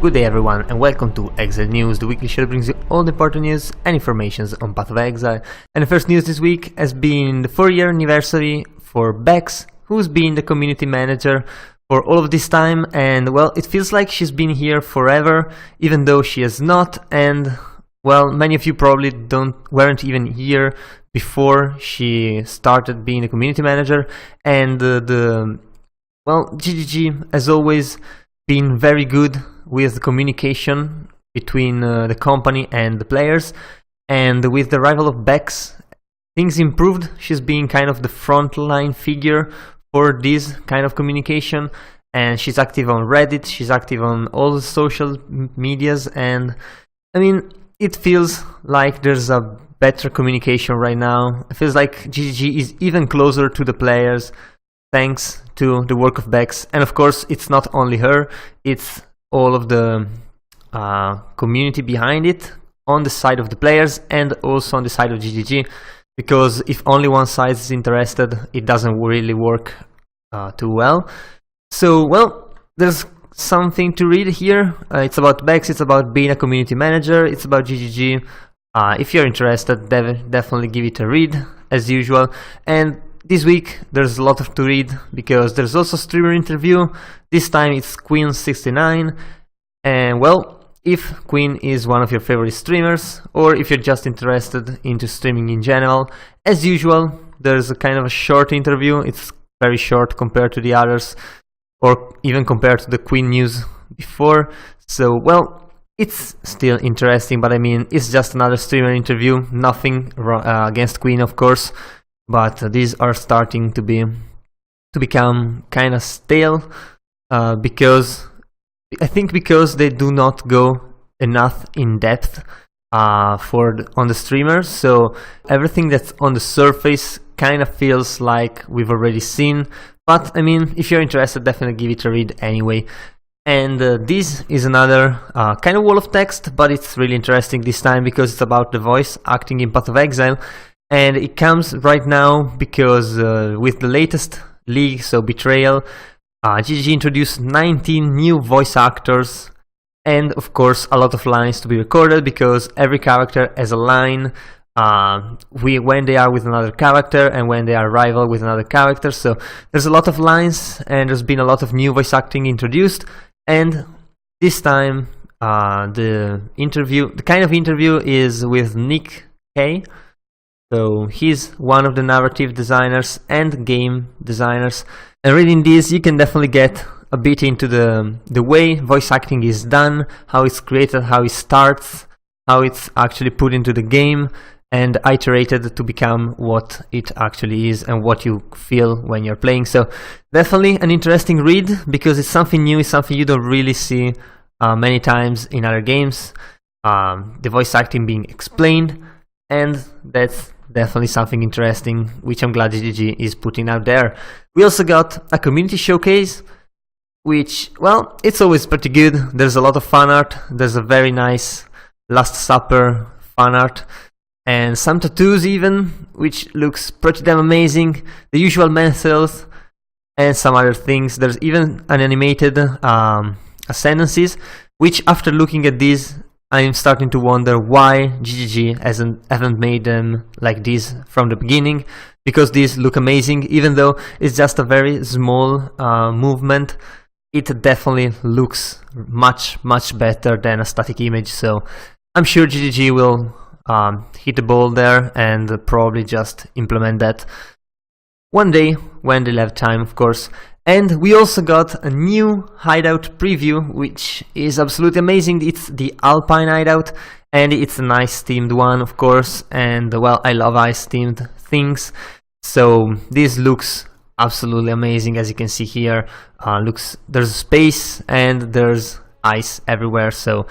Good day everyone and welcome to Exile News, the weekly show that brings you all the important news and informations on Path of Exile. And the first news this week has been the 4-year anniversary for Bex, who's been the community manager for all of this time, and well, it feels like she's been here forever, even though she has not. And well, many of you probably weren't even here before she started being a community manager, and GGG as always been very good with the communication between the company and the players, and with the arrival of Bex, things improved. She's been kind of the frontline figure for this kind of communication, and she's active on Reddit, she's active on all the social medias, and I mean, it feels like there's a better communication right now. It feels like GGG is even closer to the players thanks to the work of Bex, and of course it's not only her, it's all of the community behind it, on the side of the players and also on the side of GGG, because if only one side is interested, it doesn't really work too well. So well, there's something to read here. It's about Bex, it's about being a community manager, it's about GGG. If you're interested, definitely give it a read as usual. And this week there's a lot to read, because there's also a streamer interview. This time it's Queen69, and well, if Queen is one of your favorite streamers, or if you're just interested into streaming in general, as usual, there's a kind of a short interview. It's very short compared to the others, or even compared to the Queen news before. So well, it's still interesting, but I mean, it's just another streamer interview, nothing against Queen, of course. But these are starting to become kind of stale, because I think because they do not go enough in depth on the streamers. So everything that's on the surface kind of feels like we've already seen. But I mean, if you're interested, definitely give it a read anyway. And this is another kind of wall of text, but it's really interesting this time because it's about the voice acting in Path of Exile. And it comes right now because with the latest league, so Betrayal, GGG introduced 19 new voice actors, and of course a lot of lines to be recorded, because every character has a line when they are with another character and when they are rival with another character. So there's a lot of lines, and there's been a lot of new voice acting introduced. And this time the kind of interview is with Nick K. So he's one of the narrative designers and game designers, and reading this you can definitely get a bit into the way voice acting is done, how it's created, how it starts, how it's actually put into the game and iterated to become what it actually is and what you feel when you're playing. So definitely an interesting read, because it's something new, it's something you don't really see many times in other games, the voice acting being explained, and that's definitely something interesting, which I'm glad GGG is putting out there. We also got a community showcase, which, well, it's always pretty good. There's a lot of fan art. There's a very nice Last Supper fan art, and some tattoos even, which looks pretty damn amazing. The usual methods and some other things. There's even an animated ascendancies, which after looking at these, I'm starting to wonder why GGG haven't made them like this from the beginning, because these look amazing. Even though it's just a very small movement, it definitely looks much better than a static image. So I'm sure GGG will hit the ball there and probably just implement that one day when they'll have time, of course. And we also got a new hideout preview, which is absolutely amazing. It's the Alpine hideout, and it's a nice themed one, of course. And well, I love ice themed things, so this looks absolutely amazing. As you can see here, there's space and there's ice everywhere, so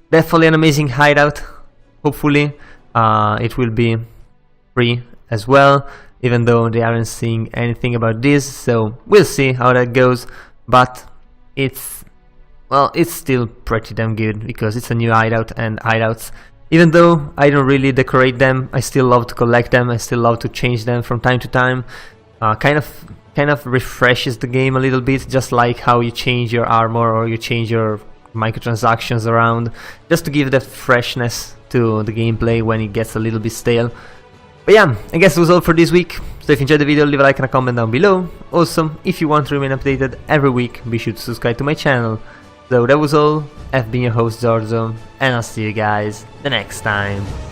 definitely an amazing hideout. Hopefully it will be free as well, even though they aren't saying anything about this, so we'll see how that goes. But it's still pretty damn good, because it's a new hideout, and hideouts, even though I don't really decorate them, I still love to collect them, I still love to change them from time to time. Kind of refreshes the game a little bit, just like how you change your armor or you change your microtransactions around, just to give that freshness to the gameplay when it gets a little bit stale. But yeah, I guess that was all for this week. So if you enjoyed the video, leave a like and a comment down below. Also, if you want to remain updated every week, be sure to subscribe to my channel. So that was all. I've been your host Giorgio, and I'll see you guys the next time.